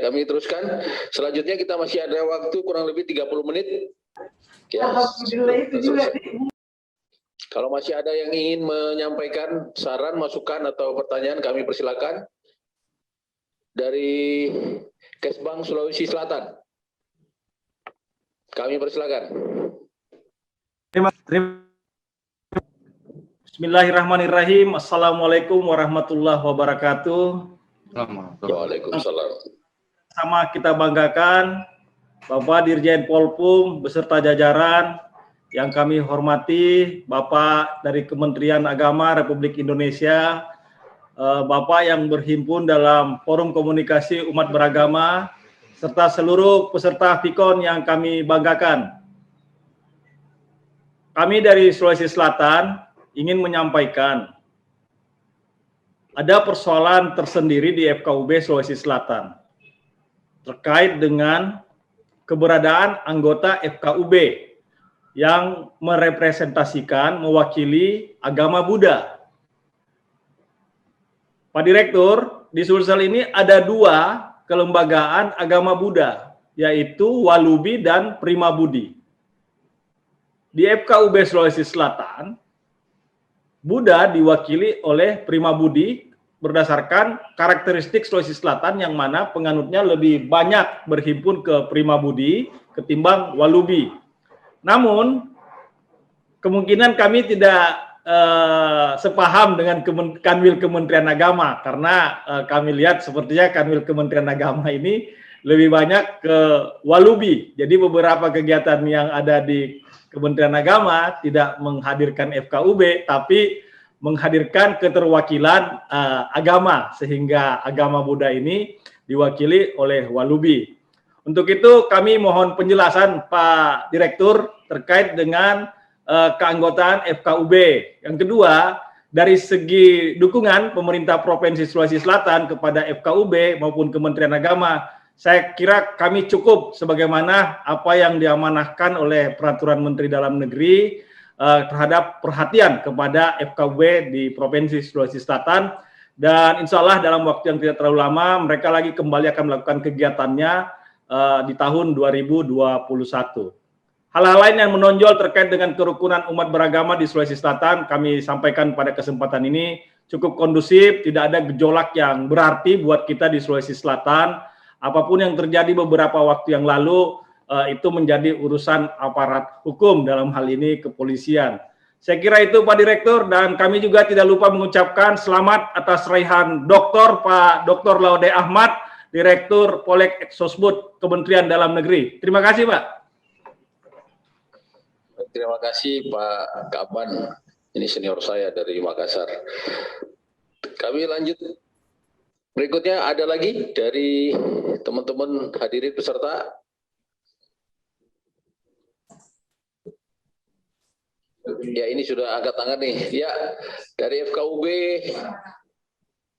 kami teruskan. Selanjutnya kita masih ada waktu kurang lebih 30 menit. Ya, kalau masih ada yang ingin menyampaikan saran, masukan, atau pertanyaan, kami persilakan. Dari Kesbang Sulawesi Selatan, kami persilakan. Bismillahirrahmanirrahim. Assalamualaikum warahmatullahi wabarakatuh. Waalaikumsalam. Sama kita banggakan Bapak Dirjen Polpum beserta jajaran yang kami hormati, Bapak dari Kementerian Agama Republik Indonesia, Bapak yang berhimpun dalam Forum Komunikasi Umat Beragama, serta seluruh peserta FIKON yang kami banggakan. Kami dari Sulawesi Selatan ingin menyampaikan ada persoalan tersendiri di FKUB Sulawesi Selatan terkait dengan keberadaan anggota FKUB yang merepresentasikan, mewakili agama Buddha. Pak Direktur, di Sulsel ini ada 2 kelembagaan agama Buddha, yaitu Walubi dan Primabudi. Di FKUB Sulawesi Selatan, Buddha diwakili oleh Primabudi berdasarkan karakteristik Sulawesi Selatan yang mana penganutnya lebih banyak berhimpun ke Primabudi ketimbang Walubi. Namun, kemungkinan kami tidak sepaham dengan Kanwil Kementerian Agama, karena kami lihat sepertinya Kanwil Kementerian Agama ini lebih banyak ke Walubi. Jadi beberapa kegiatan yang ada di Kementerian Agama tidak menghadirkan FKUB, tapi menghadirkan keterwakilan agama, sehingga agama Buddha ini diwakili oleh Walubi. Untuk itu kami mohon penjelasan Pak Direktur terkait dengan keanggotaan FKUB. Yang kedua, dari segi dukungan pemerintah Provinsi Sulawesi Selatan kepada FKUB maupun Kementerian Agama, saya kira kami cukup sebagaimana apa yang diamanahkan oleh Peraturan Menteri Dalam Negeri terhadap perhatian kepada FKUB di Provinsi Sulawesi Selatan, dan insya Allah dalam waktu yang tidak terlalu lama mereka lagi kembali akan melakukan kegiatannya di tahun 2021. Hal-hal lain yang menonjol terkait dengan kerukunan umat beragama di Sulawesi Selatan kami sampaikan pada kesempatan ini cukup kondusif, tidak ada gejolak yang berarti buat kita di Sulawesi Selatan. Apapun yang terjadi beberapa waktu yang lalu itu menjadi urusan aparat hukum, dalam hal ini kepolisian. Saya kira itu Pak Direktur, dan kami juga tidak lupa mengucapkan selamat atas raihan Doktor Pak Dr. Laude Ahmad, Direktur Polek Eksosbud Kementerian Dalam Negeri. Terima kasih Pak. Terima kasih Pak Kaban, ini senior saya dari Makassar. Kami lanjut. Berikutnya ada lagi dari teman-teman hadirin peserta. Ya, ini sudah angkat tangan nih. Ya, dari FKUB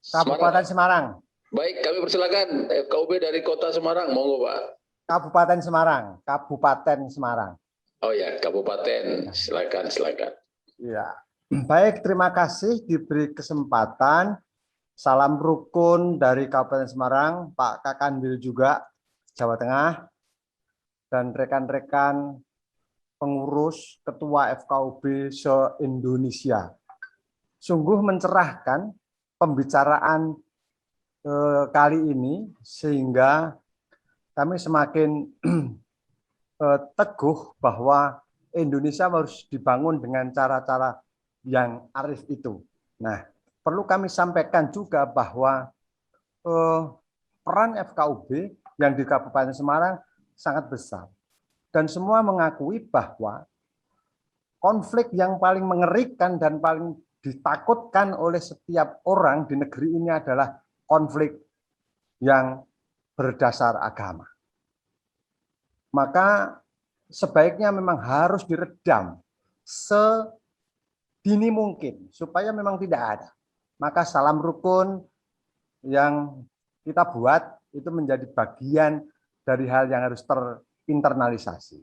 Kabupaten Semarang. Baik, kami persilakan FKUB dari Kota Semarang, monggo Pak. Kabupaten Semarang, Kabupaten Semarang. Oh ya, Kabupaten, silakan. Ya, baik, terima kasih diberi kesempatan. Salam rukun dari Kabupaten Semarang, Pak Kakanwil juga, Jawa Tengah, dan rekan-rekan pengurus Ketua FKUB se-Indonesia. Sungguh mencerahkan pembicaraan kali ini, sehingga kami semakin teguh bahwa Indonesia harus dibangun dengan cara-cara yang arif itu. Nah, perlu kami sampaikan juga bahwa peran FKUB yang di Kabupaten Semarang sangat besar. Dan semua mengakui bahwa konflik yang paling mengerikan dan paling ditakutkan oleh setiap orang di negeri ini adalah konflik yang berdasar agama. Maka sebaiknya memang harus diredam sedini mungkin supaya memang tidak ada. Maka salam rukun yang kita buat itu menjadi bagian dari hal yang harus terinternalisasi.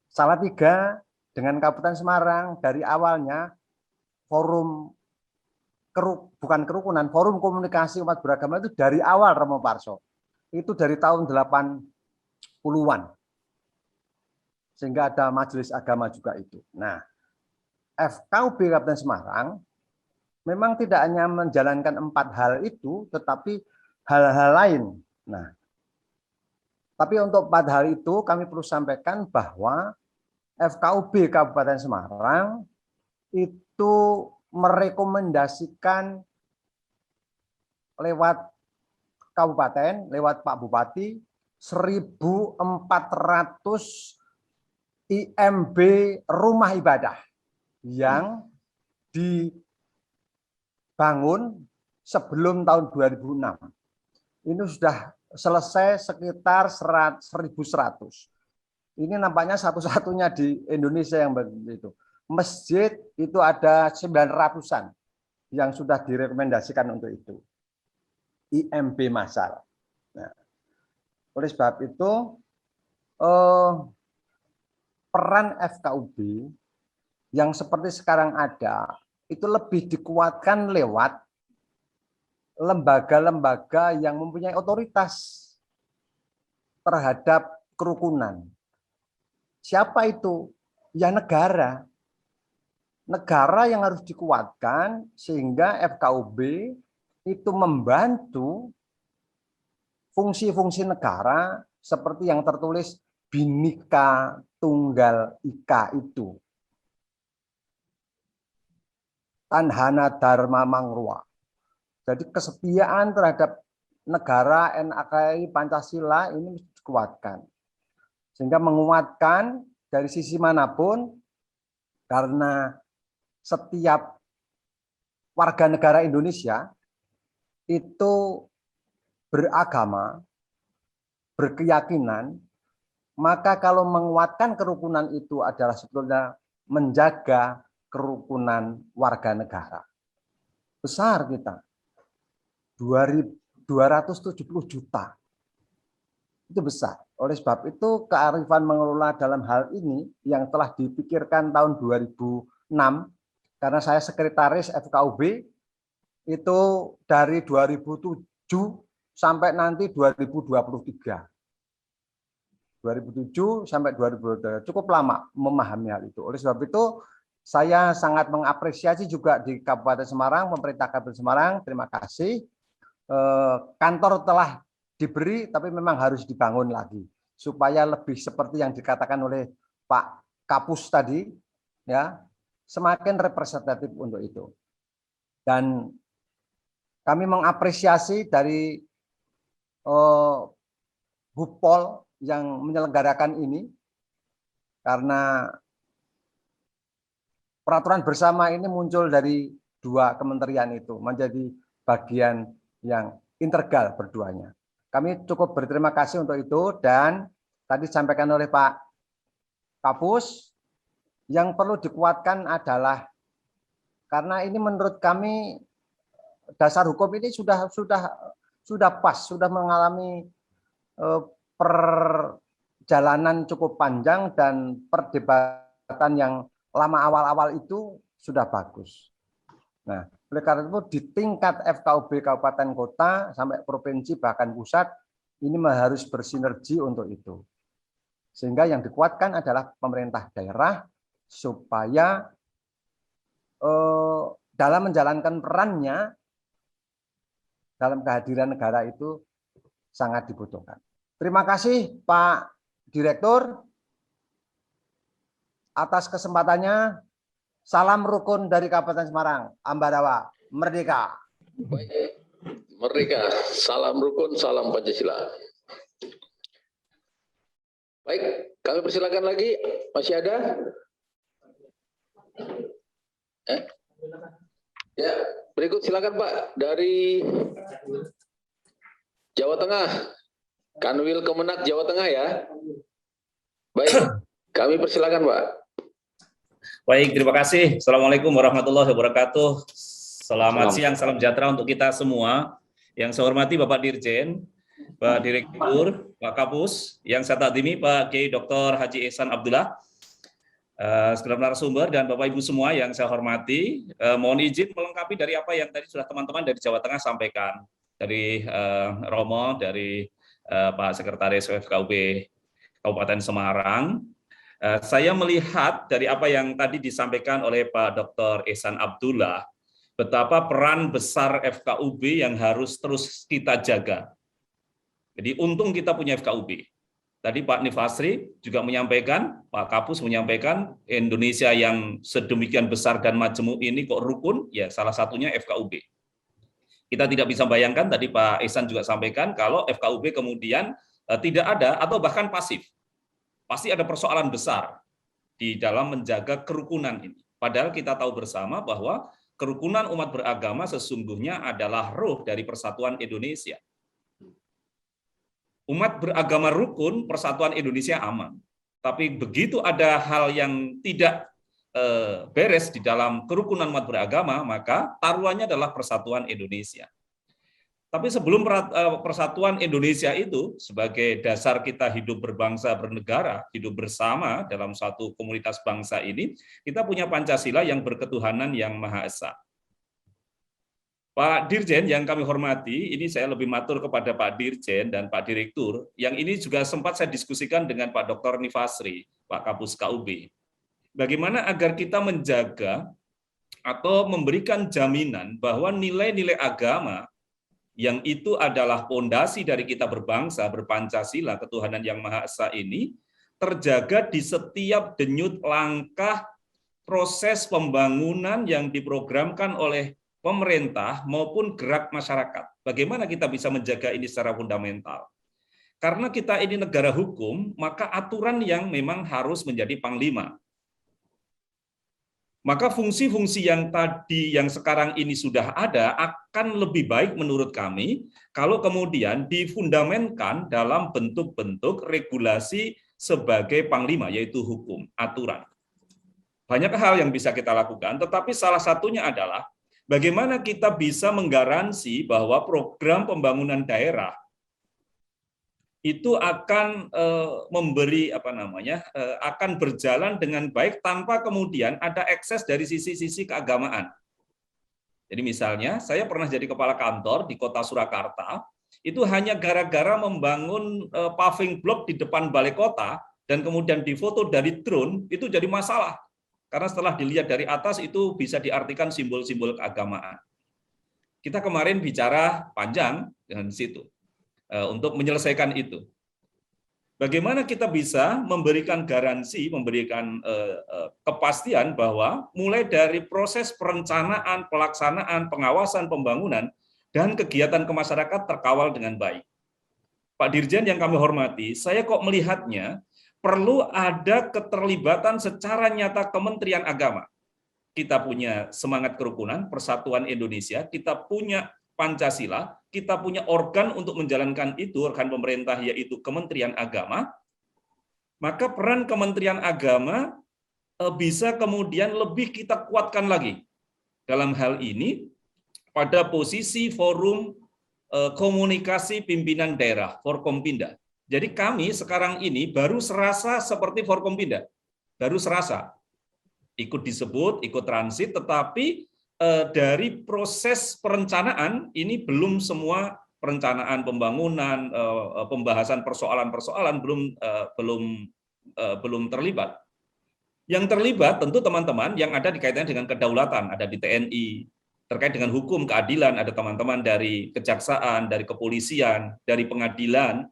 Salatiga dengan Kabupaten Semarang dari awalnya forum bukan kerukunan, forum komunikasi umat beragama itu dari awal Romo Parso. itu dari tahun 80-an. Sehingga ada majelis agama juga itu. Nah, FKUB Kabupaten Semarang memang tidak hanya menjalankan 4 hal itu, tetapi hal-hal lain. Nah, tapi untuk 4 hal itu kami perlu sampaikan bahwa FKUB Kabupaten Semarang itu merekomendasikan lewat kabupaten, lewat Pak Bupati, 1.400 IMB rumah ibadah yang dibangun sebelum tahun 2006. Ini sudah selesai sekitar 1.100. Ini nampaknya satu-satunya di Indonesia yang begitu. Masjid itu ada 900-an yang sudah direkomendasikan untuk itu. IMB massal. Nah, oleh sebab itu, peran FKUB yang seperti sekarang ada itu lebih dikuatkan lewat lembaga-lembaga yang mempunyai otoritas terhadap kerukunan. Siapa itu? Ya negara. Negara yang harus dikuatkan sehingga FKUB itu membantu fungsi-fungsi negara seperti yang tertulis Bhinneka Tunggal Ika itu. Tanhana Dharma Mangrua. Jadi kesetiaan terhadap negara, NKRI, Pancasila ini dikuatkan. Sehingga menguatkan dari sisi manapun, karena setiap warga negara Indonesia itu beragama, berkeyakinan, maka kalau menguatkan kerukunan itu adalah sebetulnya menjaga kerukunan warga negara. Besar kita. 270 juta. Itu besar. Oleh sebab itu kearifan mengelola dalam hal ini yang telah dipikirkan tahun 2006, karena saya sekretaris FKUB, itu dari 2007 sampai nanti 2023. 2007 sampai 2023, cukup lama memahami hal itu. Oleh sebab itu, saya sangat mengapresiasi juga di Kabupaten Semarang, pemerintah Kabupaten Semarang, terima kasih. Kantor telah diberi, tapi memang harus dibangun lagi supaya lebih seperti yang dikatakan oleh Pak Kapus tadi, ya, semakin representatif untuk itu. Dan kami mengapresiasi dari Bupol yang menyelenggarakan ini, karena peraturan bersama ini muncul dari 2 kementerian itu, menjadi bagian yang integral berduanya. Kami cukup berterima kasih untuk itu, dan tadi disampaikan oleh Pak Kapus, yang perlu dikuatkan adalah, karena ini menurut kami dasar hukum ini sudah pas, sudah mengalami perjalanan cukup panjang dan perdebatan yang lama awal-awal itu sudah bagus. Nah, oleh karena itu di tingkat FKUB kabupaten kota sampai provinsi bahkan pusat ini harus bersinergi untuk itu. Sehingga yang dikuatkan adalah pemerintah daerah supaya dalam menjalankan perannya dalam kehadiran negara itu sangat dibutuhkan. Terima kasih Pak Direktur atas kesempatannya. Salam rukun dari Kabupaten Semarang, Ambarawa, Merdeka. Baik, Merdeka, salam rukun, salam Pancasila. Baik, kami persilakan lagi. Masih ada? Ya, berikut silakan Pak dari Jawa Tengah. Kanwil Kemenak Jawa Tengah ya. Baik, kami persilakan Pak. Baik, terima kasih. Assalamualaikum warahmatullahi wabarakatuh. Selamat siang, salam sejahtera untuk kita semua. Yang saya hormati Bapak Dirjen, Pak Direktur, Pak Kapus, yang saya takdimi Pak Kiai Dr. Haji Ihsan Abdullah, segenap narasumber, dan Bapak Ibu semua yang saya hormati. Mohon izin melengkapi dari apa yang tadi sudah teman-teman dari Jawa Tengah sampaikan. Dari Romo, dari Pak Sekretaris FKUB Kabupaten Semarang. Saya melihat dari apa yang tadi disampaikan oleh Pak Dr. Ihsan Abdullah, betapa peran besar FKUB yang harus terus kita jaga. Jadi untung kita punya FKUB. Tadi Pak Nifasri juga menyampaikan, Pak Kapus menyampaikan, Indonesia yang sedemikian besar dan majemuk ini kok rukun, ya salah satunya FKUB. Kita tidak bisa bayangkan, tadi Pak Ihsan juga sampaikan, kalau FKUB kemudian tidak ada atau bahkan pasif. Pasti ada persoalan besar di dalam menjaga kerukunan ini. Padahal kita tahu bersama bahwa kerukunan umat beragama sesungguhnya adalah roh dari persatuan Indonesia. Umat beragama rukun, persatuan Indonesia aman. Tapi begitu ada hal yang tidak beres di dalam kerukunan umat beragama, maka taruhannya adalah persatuan Indonesia. Tapi sebelum persatuan Indonesia itu sebagai dasar kita hidup berbangsa bernegara, hidup bersama dalam satu komunitas bangsa ini, kita punya Pancasila yang berketuhanan yang Maha Esa. Pak Dirjen yang kami hormati, ini saya lebih matur kepada Pak Dirjen dan Pak Direktur, yang ini juga sempat saya diskusikan dengan Pak Dr. Nifasri, Pak Kapus KUB. Bagaimana agar kita menjaga atau memberikan jaminan bahwa nilai-nilai agama yang itu adalah pondasi dari kita berbangsa, berpancasila, ketuhanan yang Maha Esa ini, terjaga di setiap denyut langkah proses pembangunan yang diprogramkan oleh pemerintah maupun gerak masyarakat. Bagaimana kita bisa menjaga ini secara fundamental? Karena kita ini negara hukum, maka aturan yang memang harus menjadi panglima. Maka fungsi-fungsi yang tadi, yang sekarang ini sudah ada, akan lebih baik menurut kami kalau kemudian difundamenkan dalam bentuk-bentuk regulasi sebagai panglima, yaitu hukum, aturan. Banyak hal yang bisa kita lakukan, tetapi salah satunya adalah bagaimana kita bisa menggaransi bahwa program pembangunan daerah itu akan memberi akan berjalan dengan baik tanpa kemudian ada ekses dari sisi-sisi keagamaan. Jadi misalnya saya pernah jadi kepala kantor di Kota Surakarta, itu hanya gara-gara membangun paving block di depan balai kota dan kemudian difoto dari drone, itu jadi masalah. Karena setelah dilihat dari atas itu bisa diartikan simbol-simbol keagamaan. Kita kemarin bicara panjang dengan situ. Untuk menyelesaikan itu. Bagaimana kita bisa memberikan garansi, memberikan kepastian bahwa mulai dari proses perencanaan, pelaksanaan, pengawasan, pembangunan, dan kegiatan kemasyarakat terkawal dengan baik. Pak Dirjen yang kami hormati, saya kok melihatnya perlu ada keterlibatan secara nyata Kementerian Agama. Kita punya semangat kerukunan, persatuan Indonesia, kita punya Pancasila, kita punya organ untuk menjalankan itu, organ pemerintah yaitu Kementerian Agama, maka peran Kementerian Agama bisa kemudian lebih kita kuatkan lagi. Dalam hal ini, pada posisi forum komunikasi pimpinan daerah, Forkompinda. Jadi kami sekarang ini baru serasa seperti Forkompinda, baru serasa. Ikut disebut, ikut transit, tetapi dari proses perencanaan ini belum semua perencanaan pembangunan, pembahasan persoalan-persoalan belum terlibat. Yang terlibat tentu teman-teman yang ada dikaitannya dengan kedaulatan, ada di TNI, terkait dengan hukum, keadilan, ada teman-teman dari kejaksaan, dari kepolisian, dari pengadilan.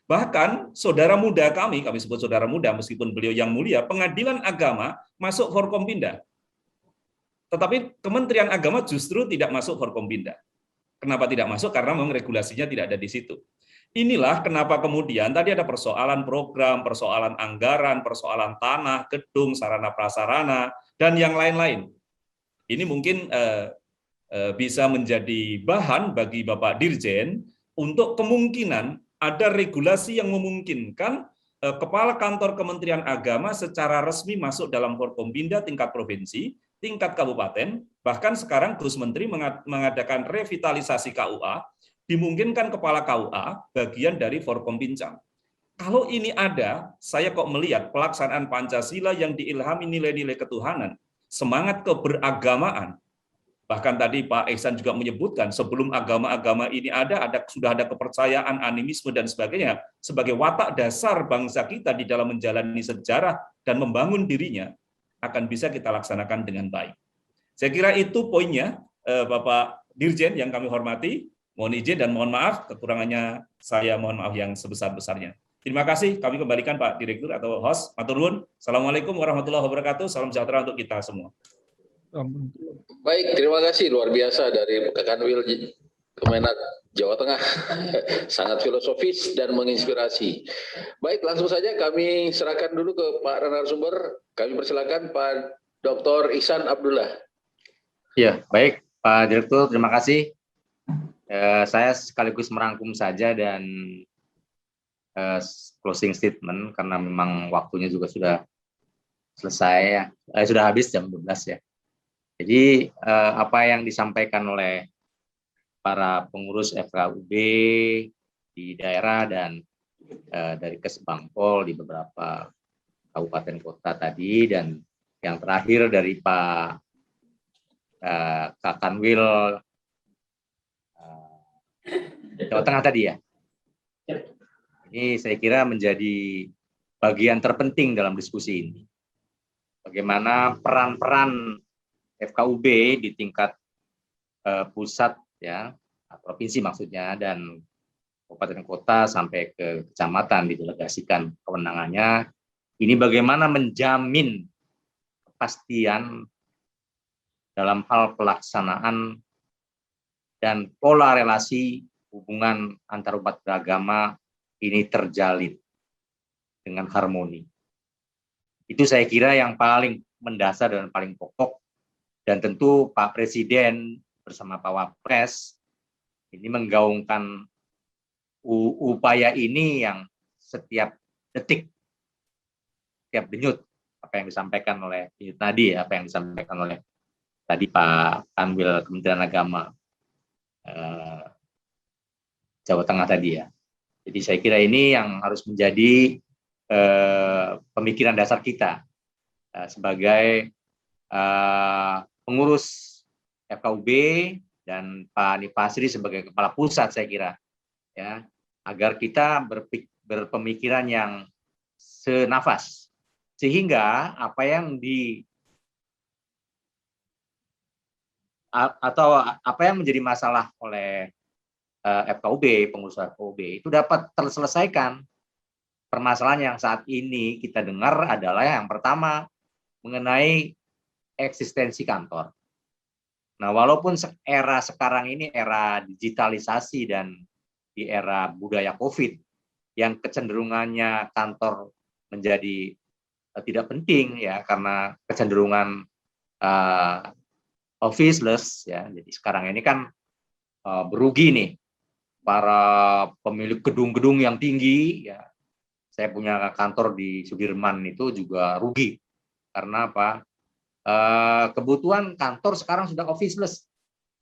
Bahkan saudara muda kami sebut saudara muda meskipun beliau yang mulia, pengadilan agama masuk Forkompinda. Tetapi Kementerian Agama justru tidak masuk Forkompinda. Kenapa tidak masuk? Karena memang regulasinya tidak ada di situ. Inilah kenapa kemudian tadi ada persoalan program, persoalan anggaran, persoalan tanah, gedung, sarana prasarana, dan yang lain-lain. Ini mungkin bisa menjadi bahan bagi Bapak Dirjen untuk kemungkinan ada regulasi yang memungkinkan Kepala Kantor Kementerian Agama secara resmi masuk dalam Forkompinda tingkat provinsi, tingkat kabupaten, bahkan sekarang Gus Menteri mengadakan revitalisasi KUA, dimungkinkan Kepala KUA bagian dari Forkompincam. Kalau ini ada, saya kok melihat pelaksanaan Pancasila yang diilhami nilai-nilai ketuhanan, semangat keberagamaan, Bahkan tadi Pak Ihsan juga menyebutkan sebelum agama-agama ini sudah ada kepercayaan, animisme dan sebagainya sebagai watak dasar bangsa kita di dalam menjalani sejarah dan membangun dirinya akan bisa kita laksanakan dengan baik. Saya kira itu poinnya, Bapak Dirjen yang kami hormati. Mohon izin dan mohon maaf kekurangannya, saya mohon maaf yang sebesar-besarnya. Terima kasih, kami kembalikan Pak Direktur atau host. Matur nuwun. Assalamualaikum warahmatullahi wabarakatuh. Salam sejahtera untuk kita semua. Baik, terima kasih luar biasa dari Kanwil Kemenak Jawa Tengah. Sangat filosofis dan menginspirasi. Baik, langsung saja kami serahkan dulu ke Pak narasumber. Kami persilakan Pak Dr. Ihsan Abdullah. Ya, baik Pak Direktur, terima kasih. Saya sekaligus merangkum saja dan closing statement karena memang waktunya juga sudah selesai, sudah habis jam 12 ya. Jadi apa yang disampaikan oleh para pengurus FKUB di daerah dan dari Kesbangpol di beberapa kabupaten kota tadi, dan yang terakhir dari Pak Kanwil Jawa Tengah tadi ya. Ini saya kira menjadi bagian terpenting dalam diskusi ini. Bagaimana peran-peran FKUB di tingkat pusat ya, provinsi maksudnya, dan kabupaten kota sampai ke kecamatan didelegasikan kewenangannya. Ini bagaimana menjamin kepastian dalam hal pelaksanaan dan pola relasi hubungan antar umat beragama ini terjalin dengan harmoni. Itu saya kira yang paling mendasar dan paling pokok. Dan tentu Pak Presiden bersama Pak Wapres ini menggaungkan upaya ini yang setiap detik, setiap denyut, apa yang disampaikan oleh tadi, apa yang disampaikan oleh tadi Pak Kanwil Kementerian Agama Jawa Tengah tadi ya. Jadi saya kira ini yang harus menjadi pemikiran dasar kita sebagai pengurus FKUB dan Pak Nifasri sebagai kepala pusat, saya kira ya, agar kita berpemikiran yang senafas, sehingga apa yang apa yang menjadi masalah oleh FKUB, pengurus FKUB itu dapat terselesaikan. Permasalahan yang saat ini kita dengar adalah yang pertama mengenai eksistensi kantor. Nah, walaupun era sekarang ini era digitalisasi dan di era budaya COVID yang kecenderungannya kantor menjadi tidak penting ya, karena kecenderungan officeless ya. Jadi sekarang ini kan berugi nih para pemilik gedung-gedung yang tinggi ya. Saya punya kantor di Sudirman itu juga rugi karena apa? Kebutuhan kantor sekarang sudah officeless.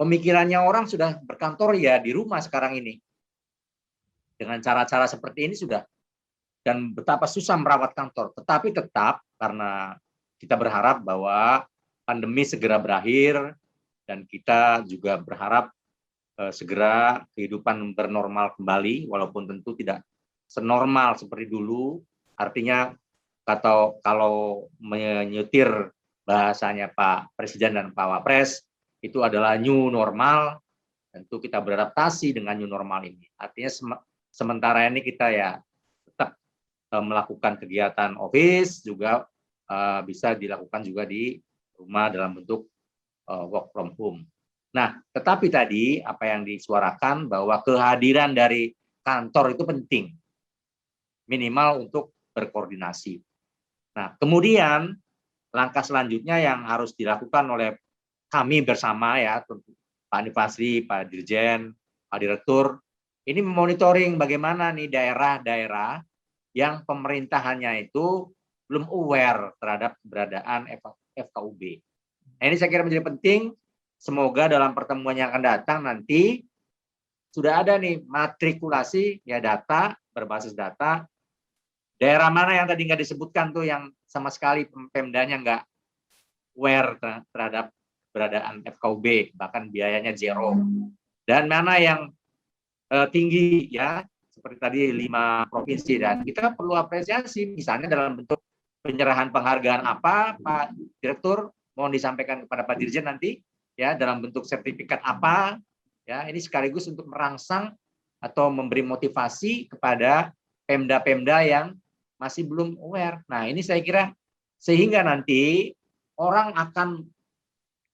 Pemikirannya orang sudah berkantor ya di rumah sekarang ini. Dengan cara-cara seperti ini sudah, dan betapa susah merawat kantor. Tetapi tetap karena kita berharap bahwa pandemi segera berakhir dan kita juga berharap segera kehidupan bernormal kembali, walaupun tentu tidak senormal seperti dulu. Artinya kalau menyetir bahasanya Pak Presiden dan Pak Wapres, itu adalah new normal. Tentu kita beradaptasi dengan new normal ini. Artinya sementara ini kita ya tetap melakukan kegiatan office, juga bisa dilakukan juga di rumah dalam bentuk work from home. Nah, tetapi tadi apa yang disuarakan bahwa kehadiran dari kantor itu penting, minimal untuk berkoordinasi. Nah, kemudian langkah selanjutnya yang harus dilakukan oleh kami bersama ya, Pak Nifasri, Pak Dirjen, Pak Direktur, ini memonitoring bagaimana nih daerah-daerah yang pemerintahannya itu belum aware terhadap keberadaan FKUB. Nah, ini saya kira menjadi penting. Semoga dalam pertemuan yang akan datang nanti sudah ada nih matrikulasi ya, data berbasis data. Daerah mana yang tadi nggak disebutkan tuh yang sama sekali Pemdanya nggak aware terhadap keberadaan FKUB, bahkan biayanya zero. Dan mana yang tinggi ya, seperti tadi 5 provinsi, dan kita perlu apresiasi misalnya dalam bentuk penyerahan penghargaan apa, Pak Direktur, mohon disampaikan kepada Pak Dirjen nanti ya, dalam bentuk sertifikat apa ya, ini sekaligus untuk merangsang atau memberi motivasi kepada Pemda-pemda yang masih belum aware. Nah, ini saya kira sehingga nanti orang akan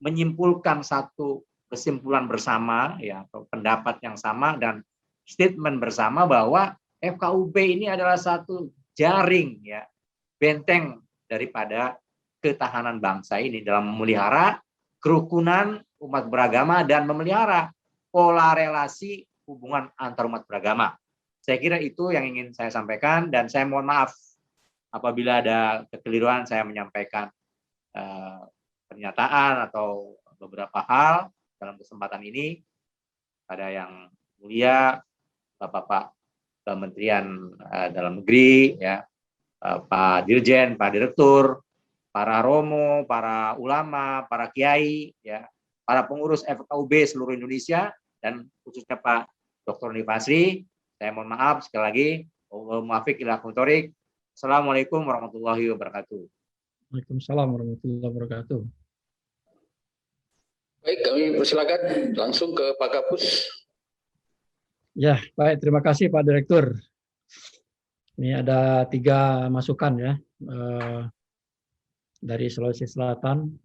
menyimpulkan satu kesimpulan bersama ya, atau pendapat yang sama dan statement bersama bahwa FKUB ini adalah satu jaring ya, benteng daripada ketahanan bangsa ini dalam memelihara kerukunan umat beragama dan memelihara pola relasi hubungan antar umat beragama. Saya kira itu yang ingin saya sampaikan, dan saya mohon maaf apabila ada kekeliruan saya menyampaikan pernyataan atau beberapa hal dalam kesempatan ini pada yang mulia Bapak Kementerian Dalam Negeri ya, Pak Dirjen, Pak Direktur, para romo, para ulama, para kiai ya, para pengurus FKUB seluruh Indonesia, dan khususnya Pak Dr. Nifasri. Saya mohon maaf sekali lagi. Muafiq ila aqwam. Assalamualaikum warahmatullahi wabarakatuh. Waalaikumsalam warahmatullahi wabarakatuh. Baik, kami persilakan langsung ke Pak Kapus. Ya, baik. Terima kasih Pak Direktur. Ini ada 3 masukan ya, dari Sulawesi Selatan,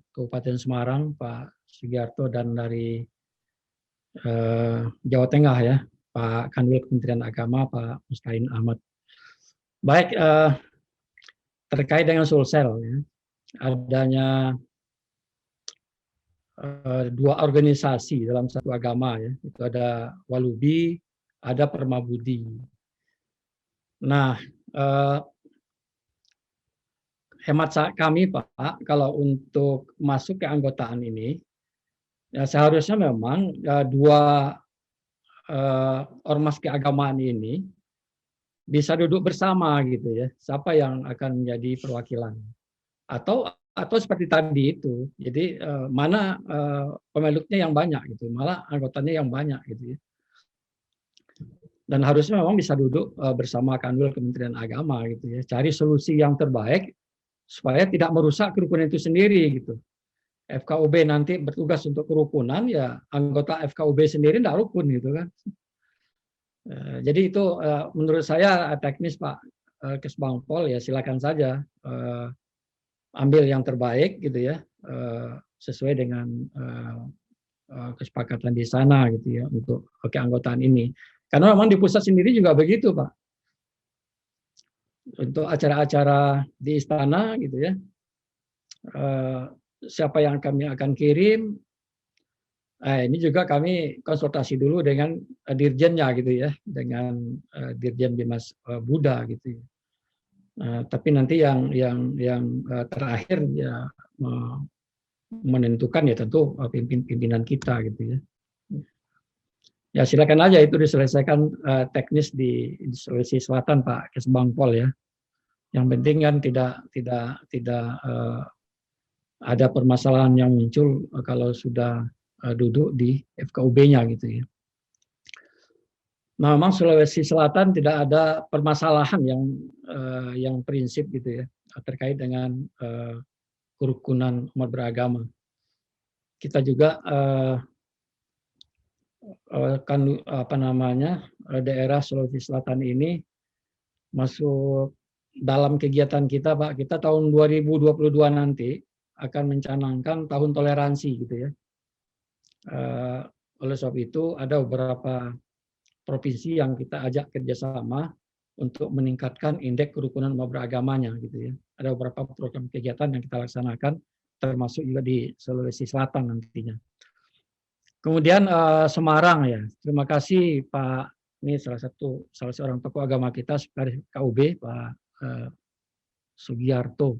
Kabupaten Semarang, Pak Sugiarto, dan dari Jawa Tengah ya, Pak Kanwil Kementerian Agama, Pak Mustain Ahmad. Baik, terkait dengan Sulsel ya, adanya 2 organisasi dalam satu agama ya, itu ada Walubi, ada Permabudi. Nah, hemat kami Pak, kalau untuk masuk ke anggotaan ini, ya seharusnya memang 2 ormas keagamaan ini bisa duduk bersama gitu ya, siapa yang akan menjadi perwakilan, atau seperti tadi itu, jadi mana pemeluknya yang banyak gitu, malah anggotanya yang banyak gitu ya. Dan harusnya memang bisa duduk bersama Kanwil Kementerian Agama gitu ya, cari solusi yang terbaik supaya tidak merusak kerukunan itu sendiri gitu. FKUB nanti bertugas untuk kerukunan, ya anggota FKUB sendiri tidak rukun gitu kan. Jadi itu menurut saya teknis Pak Kesbangpol, ya silakan saja ambil yang terbaik gitu ya, sesuai dengan kesepakatan di sana gitu ya, untuk keanggotaan ini. Karena memang di pusat sendiri juga begitu Pak. Untuk acara-acara di istana gitu ya, siapa yang kami akan kirim, ini juga kami konsultasi dulu dengan dirjennya gitu ya, dengan Dirjen Bimas Buddha gitu ya. Tapi nanti yang terakhir ya menentukan ya tentu pimpinan kita gitu ya. Ya silakan aja itu diselesaikan teknis di Sulawesi Selatan Pak Kesbangpol ya. Yang penting kan tidak ada permasalahan yang muncul kalau sudah duduk di FKUB-nya gitu ya. Nah, memang Sulawesi Selatan tidak ada permasalahan yang prinsip gitu ya, terkait dengan kerukunan umat beragama. Kita juga kan daerah Sulawesi Selatan ini masuk dalam kegiatan kita Pak. Kita tahun 2022 nanti akan mencanangkan tahun toleransi gitu ya. Oleh sebab itu ada beberapa provinsi yang kita ajak kerjasama untuk meningkatkan indeks kerukunan umat beragamanya gitu ya. Ada beberapa program kegiatan yang kita laksanakan, termasuk juga di Sulawesi Selatan nantinya. Kemudian Semarang ya, terima kasih Pak, ini salah seorang tokoh agama kita sebagai KUB, Pak Sugiarto.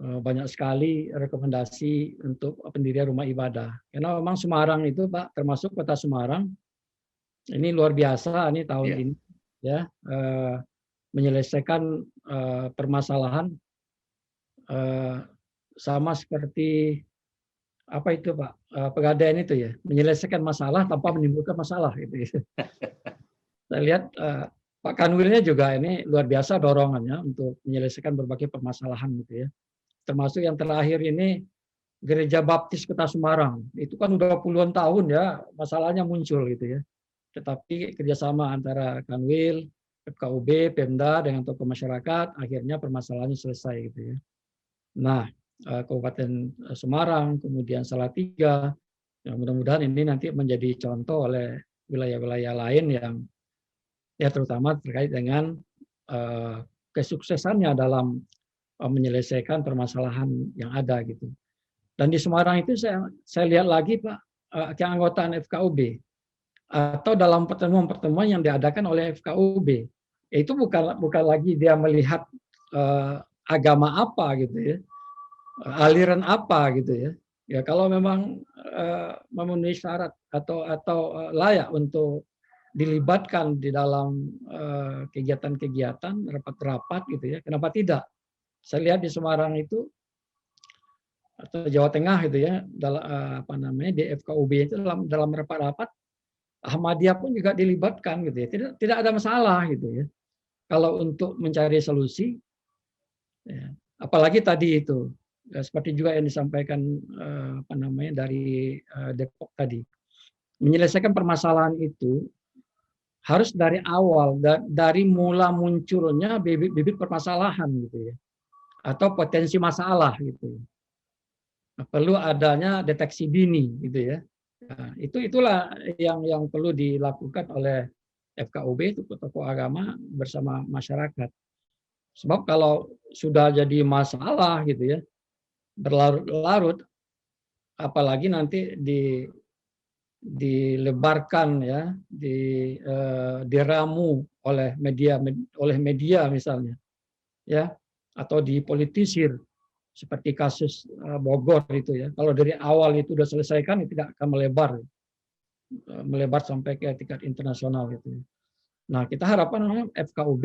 Banyak sekali rekomendasi untuk pendirian rumah ibadah. Karena memang Semarang itu Pak, termasuk kota Semarang, ini luar biasa ini tahun ini ya, menyelesaikan permasalahan sama seperti apa itu Pak, Pegadaian itu ya, menyelesaikan masalah tanpa menimbulkan masalah gitu ya. Saya lihat Pak Kanwilnya juga ini luar biasa dorongannya untuk menyelesaikan berbagai permasalahan gitu ya. Termasuk yang terakhir ini Gereja Baptis Kota Semarang. Itu kan udah puluhan tahun ya masalahnya muncul gitu ya. Tetapi kerjasama antara Kanwil, FKUB, Pemda dengan tokoh masyarakat, akhirnya permasalahannya selesai gitu ya. Nah, Kabupaten Semarang, kemudian Salatiga, ya mudah-mudahan ini nanti menjadi contoh oleh wilayah-wilayah lain yang ya terutama terkait dengan kesuksesannya dalam menyelesaikan permasalahan yang ada gitu. Dan di Semarang itu saya lihat lagi Pak, keanggotaan FKUB atau dalam pertemuan-pertemuan yang diadakan oleh FKUB, itu bukan lagi dia melihat agama apa gitu ya, aliran apa gitu ya. Ya kalau memang memenuhi syarat atau layak untuk dilibatkan di dalam kegiatan-kegiatan, rapat-rapat gitu ya, kenapa tidak? Saya lihat di Semarang itu atau Jawa Tengah gitu ya, dalam di FKUB itu dalam rapat-rapat Ahmadiyah pun juga dilibatkan gitu ya. Tidak ada masalah gitu ya. Kalau untuk mencari solusi, ya, apalagi tadi itu seperti juga yang disampaikan dari Depok tadi, menyelesaikan permasalahan itu harus dari awal, dari mula munculnya bibit permasalahan gitu ya, atau potensi masalah gitu. Perlu adanya deteksi dini gitu ya. Nah, itulah yang perlu dilakukan oleh FKUB, tokoh agama bersama masyarakat. Sebab kalau sudah jadi masalah gitu ya, berlarut-larut, apalagi nanti dilebarkan ya, diramu oleh media misalnya, ya, atau dipolitisir. Seperti kasus Bogor itu ya, kalau dari awal itu sudah selesaikan, itu tidak akan melebar sampai ke tingkat internasional gitu. Nah, kita harapkan FKUB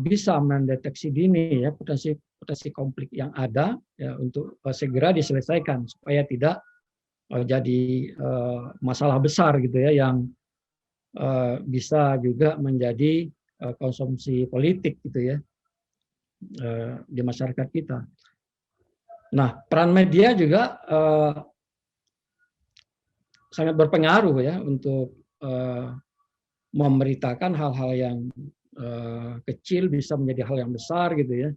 bisa mendeteksi dini ya potensi konflik yang ada ya, untuk segera diselesaikan supaya tidak jadi masalah besar gitu ya, yang bisa juga menjadi konsumsi politik gitu ya di masyarakat kita. Nah, peran media juga sangat berpengaruh ya untuk memberitakan hal-hal yang kecil bisa menjadi hal yang besar gitu ya.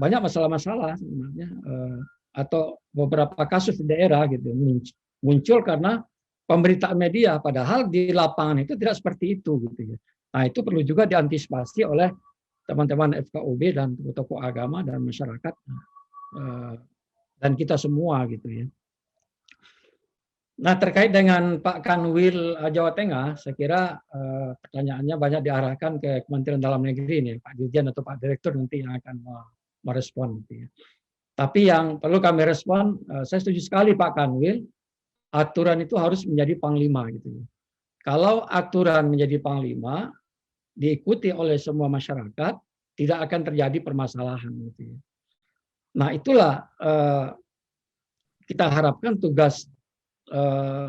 Banyak masalah-masalah sebenarnya atau beberapa kasus di daerah gitu muncul karena pemberitaan media, padahal di lapangan itu tidak seperti itu gitu ya. Nah, itu perlu juga diantisipasi oleh teman-teman FKUB dan tokoh agama dan masyarakat dan kita semua gitu ya. Nah, terkait dengan Pak Kanwil Jawa Tengah, saya kira pertanyaannya banyak diarahkan ke Kementerian Dalam Negeri nih, Pak Dirjen atau Pak Direktur nanti yang akan merespon gitu ya. Tapi yang perlu kami respon, saya setuju sekali Pak Kanwil, aturan itu harus menjadi panglima gitu ya. Kalau aturan menjadi panglima, diikuti oleh semua masyarakat, tidak akan terjadi permasalahan gitu ya. Nah, itulah kita harapkan tugas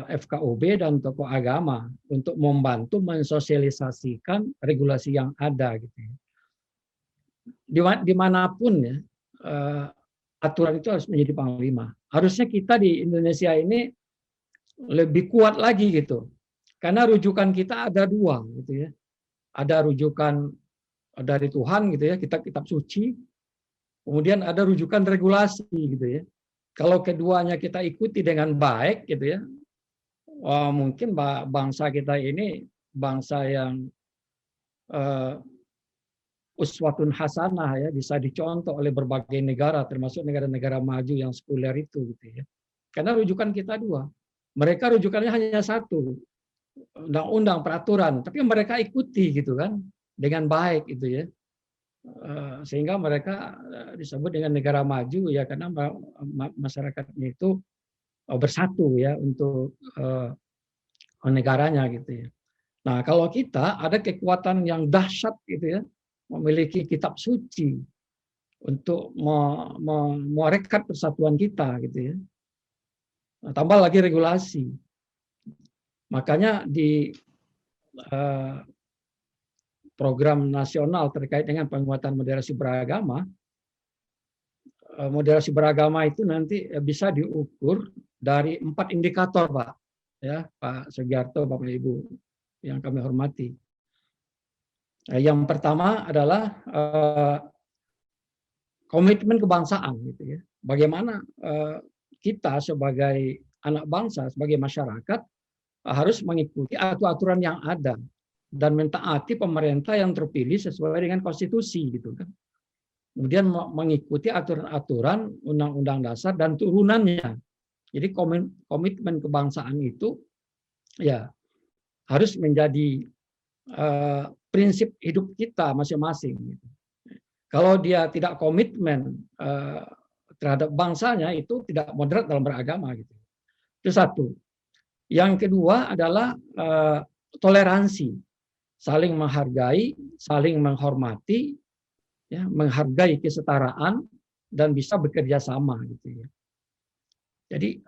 FKUB dan tokoh agama untuk membantu mensosialisasikan regulasi yang ada gitu ya. Dimanapun ya, aturan itu harus menjadi panglima. Harusnya kita di Indonesia ini lebih kuat lagi gitu, karena rujukan kita ada dua gitu ya. Ada rujukan dari Tuhan gitu ya, kitab suci. Kemudian ada rujukan regulasi gitu ya. Kalau keduanya kita ikuti dengan baik gitu ya, mungkin bangsa kita ini bangsa yang uswatun hasanah ya, bisa dicontoh oleh berbagai negara termasuk negara-negara maju yang sekuler itu gitu ya. Karena rujukan kita dua. Mereka rujukannya hanya satu, undang-undang, peraturan, tapi mereka ikuti gitu kan dengan baik itu ya, sehingga mereka disebut dengan negara maju ya, karena masyarakatnya itu bersatu ya untuk negaranya gitu ya. Nah, kalau kita ada kekuatan yang dahsyat gitu ya, memiliki kitab suci, untuk merekat persatuan kita gitu ya. Nah, tambah lagi regulasi. Makanya di program nasional terkait dengan penguatan moderasi beragama itu nanti bisa diukur dari 4 indikator, Pak. Ya, Pak Sugiarto, Bapak Ibu yang kami hormati. Yang pertama adalah komitmen kebangsaan, gitu ya. Bagaimana kita sebagai anak bangsa, sebagai masyarakat harus mengikuti aturan yang ada dan mentaati pemerintah yang terpilih sesuai dengan konstitusi, gitu kan. Kemudian mengikuti aturan-aturan undang-undang dasar dan turunannya. Jadi komitmen kebangsaan itu ya harus menjadi prinsip hidup kita masing-masing. Kalau dia tidak komitmen terhadap bangsanya, itu tidak moderat dalam beragama. Gitu. Itu satu. Yang kedua adalah toleransi, saling menghargai, saling menghormati, ya, menghargai kesetaraan dan bisa bekerja sama, gitu ya. Jadi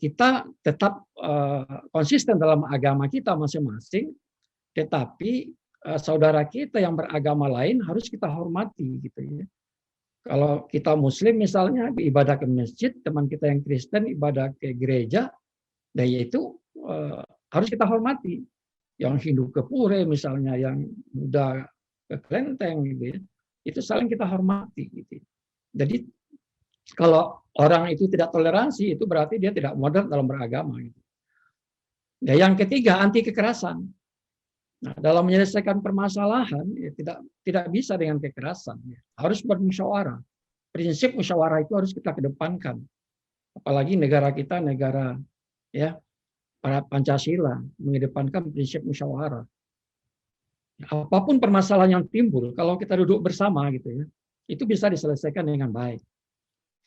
kita tetap konsisten dalam agama kita masing-masing, tetapi saudara kita yang beragama lain harus kita hormati, gitu ya. Kalau kita Muslim misalnya ibadah ke masjid, teman kita yang Kristen ibadah ke gereja, dan yaitu harus kita hormati. Yang Hindu ke pura misalnya, yang Buddha ke kelenteng, gitu ya. Itu saling kita hormati, gitu. Jadi kalau orang itu tidak toleransi, itu berarti dia tidak modern dalam beragama. Gitu. Ya, yang ketiga, anti kekerasan. Nah, dalam menyelesaikan permasalahan, ya, tidak bisa dengan kekerasan. Ya. Harus bermusyawarah. Prinsip musyawarah itu harus kita kedepankan. Apalagi negara kita, negara ya para Pancasila, mengedepankan prinsip musyawarah. Apapun permasalahan yang timbul, kalau kita duduk bersama, gitu ya, itu bisa diselesaikan dengan baik.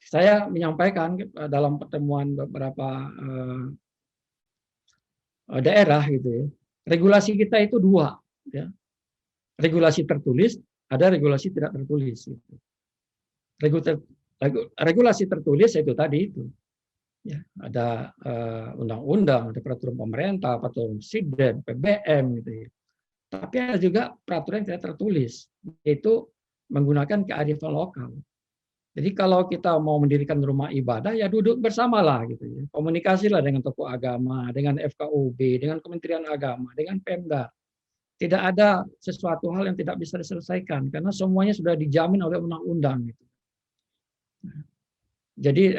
Saya menyampaikan dalam pertemuan beberapa daerah, gitu ya, regulasi kita itu 2, ya. Regulasi tertulis, ada regulasi tidak tertulis. Gitu. Regulasi tertulis itu tadi itu, ya, ada undang-undang, ada peraturan pemerintah, peraturan presiden, PBM, gitu ya. Tapi ada juga peraturan yang tidak tertulis, yaitu menggunakan kearifan lokal. Jadi kalau kita mau mendirikan rumah ibadah, ya duduk bersamalah, gitu ya. Komunikasilah dengan tokoh agama, dengan FKUB, dengan Kementerian Agama, dengan Pemda. Tidak ada sesuatu hal yang tidak bisa diselesaikan karena semuanya sudah dijamin oleh undang-undang. Gitu. Jadi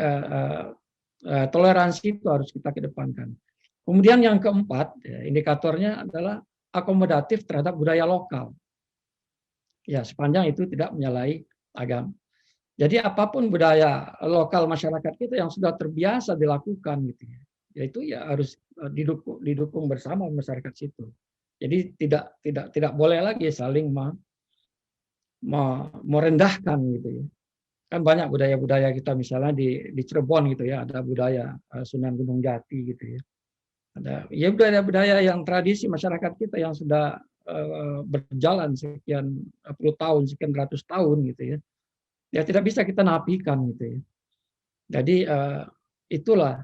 toleransi itu harus kita kedepankan. Kemudian yang keempat, ya, indikatornya adalah akomodatif terhadap budaya lokal. Ya, sepanjang itu tidak menyalahi agama. Jadi apapun budaya lokal masyarakat kita yang sudah terbiasa dilakukan, gitu ya, yaitu ya harus didukung bersama masyarakat situ. Jadi tidak boleh lagi saling merendahkan, gitu ya. Kan banyak budaya-budaya kita misalnya di Cirebon, gitu ya, ada budaya Sunan Gunung Jati, gitu ya. Ada ya budaya-budaya yang tradisi masyarakat kita yang sudah berjalan sekian puluh tahun, sekian ratus tahun, gitu ya. Ya tidak bisa kita nafikan, gitu ya. Jadi itulah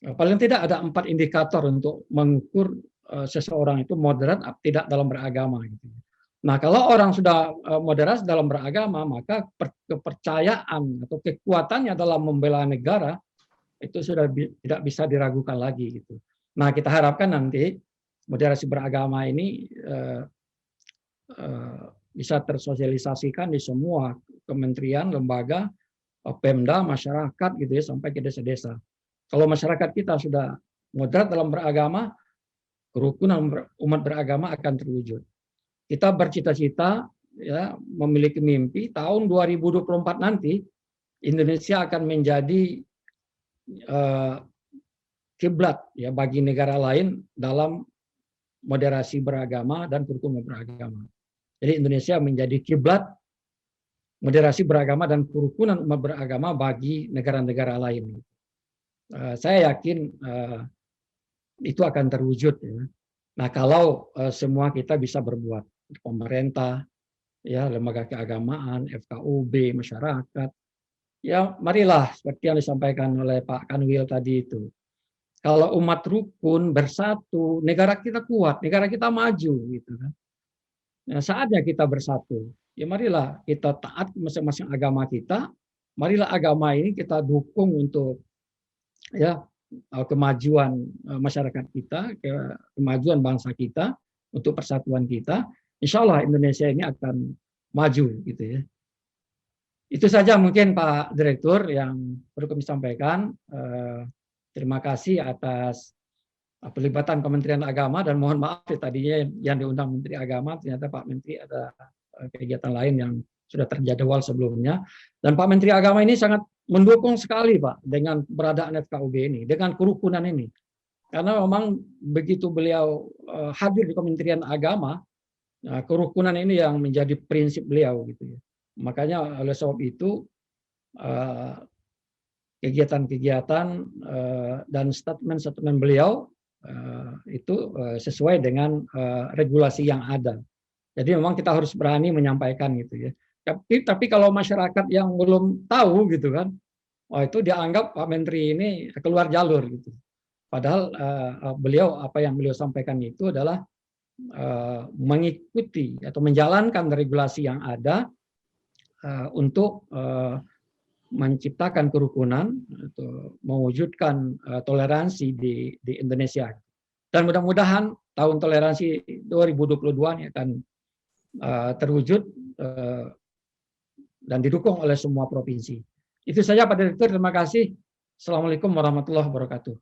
paling tidak ada 4 indikator untuk mengukur seseorang itu moderat tidak dalam beragama, gitu. Nah, kalau orang sudah moderat dalam beragama, maka kepercayaan atau kekuatannya dalam membela negara itu sudah tidak bisa diragukan lagi, gitu. Nah, kita harapkan nanti moderasi beragama ini bisa tersosialisasikan di semua kementerian, lembaga, Pemda, masyarakat, gitu ya, sampai ke desa-desa. Kalau masyarakat kita sudah moderat dalam beragama, kerukunan umat beragama akan terwujud. Kita bercita-cita, ya, memiliki mimpi tahun 2024 nanti Indonesia akan menjadi kiblat, ya, bagi negara lain dalam moderasi beragama dan kerukunan beragama. Jadi Indonesia menjadi kiblat moderasi beragama dan kerukunan umat beragama bagi negara-negara lain. Saya yakin itu akan terwujud. Ya. Nah, kalau semua kita bisa berbuat, pemerintah, ya lembaga keagamaan, FKUB, masyarakat. Ya, marilah seperti yang disampaikan oleh Pak Kanwil tadi itu. Kalau umat rukun bersatu, negara kita kuat, negara kita maju gitu kan. Nah, saatnya kita bersatu. Ya marilah kita taat masing-masing agama kita. Marilah agama ini kita dukung untuk ya kemajuan masyarakat kita, kemajuan bangsa kita, untuk persatuan kita. Insya Allah Indonesia ini akan maju gitu ya. Itu saja mungkin Pak Direktur yang perlu kami sampaikan. Terima kasih atas pelibatan Kementerian Agama, dan mohon maaf tadinya yang diundang Menteri Agama, ternyata Pak Menteri ada kegiatan lain yang sudah terjadwal sebelumnya. Dan Pak Menteri Agama ini sangat mendukung sekali Pak dengan keberadaan FKUB ini, dengan kerukunan ini. Karena memang begitu beliau hadir di Kementerian Agama, kerukunan ini yang menjadi prinsip beliau gitu ya. Makanya oleh sebab itu kegiatan-kegiatan dan statement-statement beliau itu sesuai dengan regulasi yang ada. Jadi memang kita harus berani menyampaikan gitu ya. Tapi kalau masyarakat yang belum tahu gitu kan, itu dianggap Pak Menteri ini keluar jalur gitu. Padahal beliau, apa yang beliau sampaikan itu adalah mengikuti atau menjalankan regulasi yang ada untuk menciptakan kerukunan atau mewujudkan toleransi di Indonesia. Dan mudah-mudahan tahun toleransi 2022 ini akan terwujud dan didukung oleh semua provinsi. Itu saja Pak Direktur, terima kasih. Assalamualaikum warahmatullahi wabarakatuh.